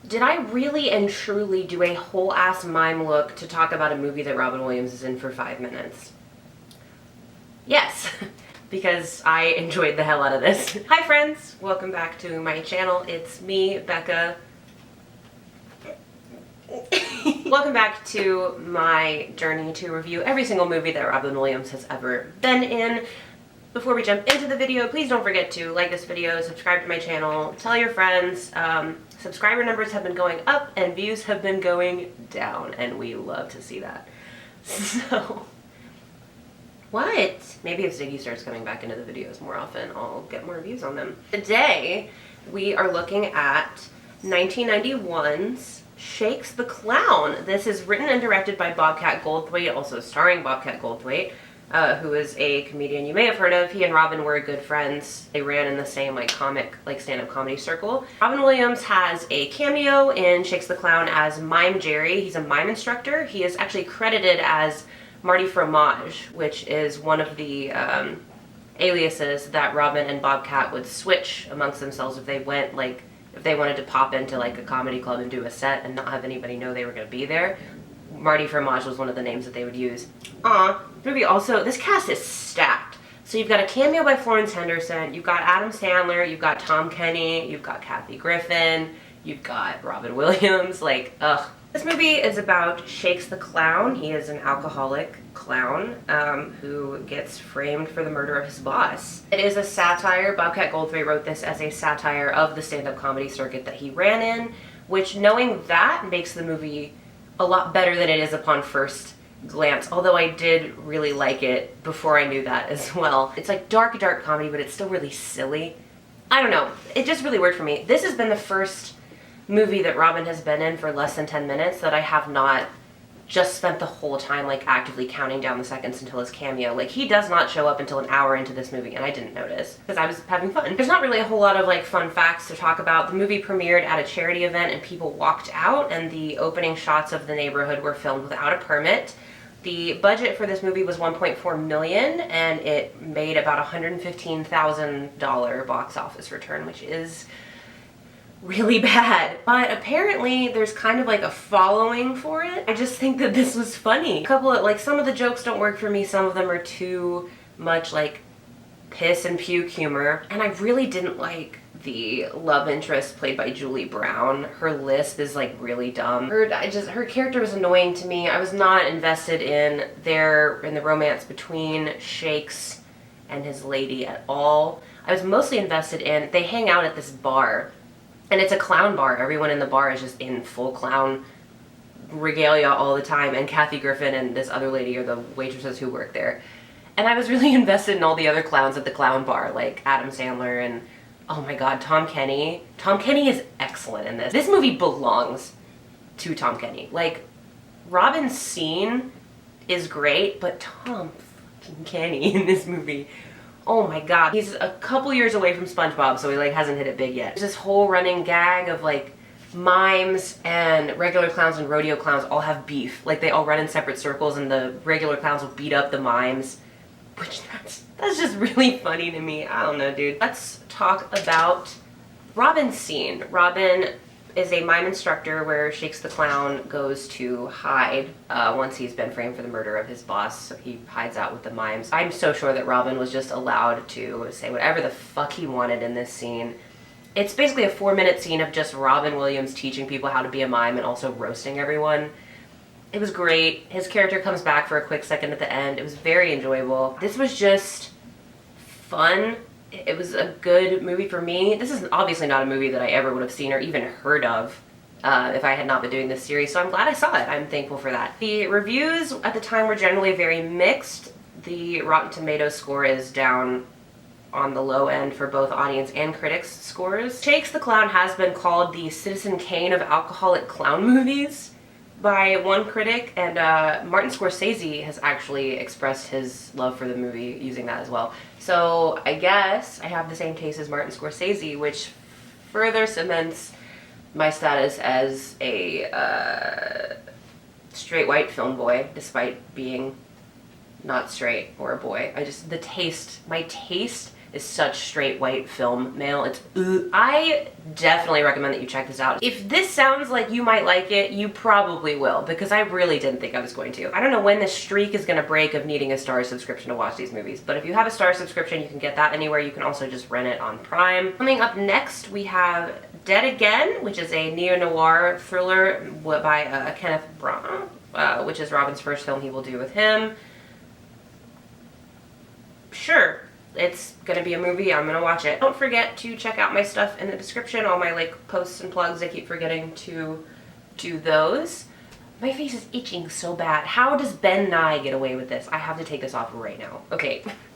Did I really and truly do a whole ass mime look to talk about a movie that Robin Williams is in for 5 minutes? Yes, because I enjoyed the hell out of this. Hi friends, welcome back to my channel. It's me, Becca. Welcome back to my journey to review every single movie that Robin Williams has ever been in. Before we jump into the video, please don't forget to like this video, subscribe to my channel, tell your friends. Subscriber numbers have been going up and views have been going down, and we love to see that. So, what? Maybe if Ziggy starts coming back into the videos more often, I'll get more views on them. Today, we are looking at 1991's Shakes the Clown. This is written and directed by Bobcat Goldthwait, also starring Bobcat Goldthwait, who is a comedian you may have heard of. He and Robin were good friends. They ran in the same stand-up comedy circle. Robin Williams has a cameo in Shakes the Clown as Mime Jerry. He's a mime instructor. He is actually credited as Marty Fromage, which is one of the aliases that Robin and Bobcat would switch amongst themselves if they went, if they wanted to pop into a comedy club and do a set and not have anybody know they were going to be there. Marty Fromage was one of the names that they would use. Movie also, this cast is stacked. So you've got a cameo by Florence Henderson, you've got Adam Sandler, you've got Tom Kenny, you've got Kathy Griffin, you've got Robin Williams, This movie is about Shakes the Clown. He is an alcoholic clown who gets framed for the murder of his boss. It is a satire. Bobcat Goldthwait wrote this as a satire of the stand-up comedy circuit that he ran in, which, knowing that, makes the movie a lot better than it is upon first glance, although I did really like it before I knew that as well. It's dark comedy, but it's still really silly. I don't know, it just really worked for me. This has been the first movie that Robin has been in for less than 10 minutes that I have not just spent the whole time actively counting down the seconds until his cameo. He does not show up until an hour into this movie, and I didn't notice because I was having fun. There's not really a whole lot of fun facts to talk about. The movie premiered at a charity event and people walked out, and the opening shots of the neighborhood were filmed without a permit. The budget for this movie was $1.4 million, and it made about $115,000 box office return, which is really bad. But apparently there's kind of a following for it. I just think that this was funny. A couple of some of the jokes don't work for me. Some of them are too much piss and puke humor. And I really didn't like the love interest played by Julie Brown. Her lisp is really dumb. Her character was annoying to me. I was not invested in the romance between Shakes and his lady at all. I was mostly invested in, they hang out at this bar. And it's a clown bar. Everyone in the bar is just in full clown regalia all the time. And Kathy Griffin and this other lady are the waitresses who work there. And I was really invested in all the other clowns at the clown bar, like Adam Sandler and, oh my god, Tom Kenny. Tom Kenny is excellent in this. This movie belongs to Tom Kenny. Robin's scene is great, but Tom fucking Kenny in this movie, oh my god. He's a couple years away from SpongeBob, so he hasn't hit it big yet. There's this whole running gag of mimes and regular clowns and rodeo clowns all have beef. They all run in separate circles and the regular clowns will beat up the mimes. Which that's just really funny to me. I don't know, dude. Let's talk about Robin's scene. Robin is a mime instructor where Shakes the Clown goes to hide once he's been framed for the murder of his boss. So he hides out with the mimes. I'm so sure that Robin was just allowed to say whatever the fuck he wanted in this scene. It's basically a 4-minute scene of just Robin Williams teaching people how to be a mime and also roasting everyone. It was great. His character comes back for a quick second at the end. It was very enjoyable. This was just fun. It was a good movie for me. This is obviously not a movie that I ever would have seen or even heard of if I had not been doing this series, so I'm glad I saw it. I'm thankful for that. The reviews at the time were generally very mixed. The Rotten Tomatoes score is down on the low end for both audience and critics scores. Shakes the Clown has been called the Citizen Kane of alcoholic clown movies by one critic, and Martin Scorsese has actually expressed his love for the movie using that as well. So I guess I have the same taste as Martin Scorsese, which further cements my status as a straight white film boy, despite being not straight or a boy. My taste is such straight white film male. It's I definitely recommend that you check this out. If this sounds like you might like it, you probably will, because I really didn't think I was going to. I don't know when this streak is gonna break of needing a Star subscription to watch these movies, but if you have a Star subscription, you can get that anywhere. You can also just rent it on Prime. Coming up next, we have Dead Again, which is a neo-noir thriller by Kenneth Branagh, which is Robin's first film he will do with him. Sure, it's gonna be a movie, I'm gonna watch it. Don't forget to check out my stuff in the description, all my like posts and plugs. I keep forgetting to do those. My face is itching so bad. How does Ben Nye get away with this? I have to take this off right now. Okay.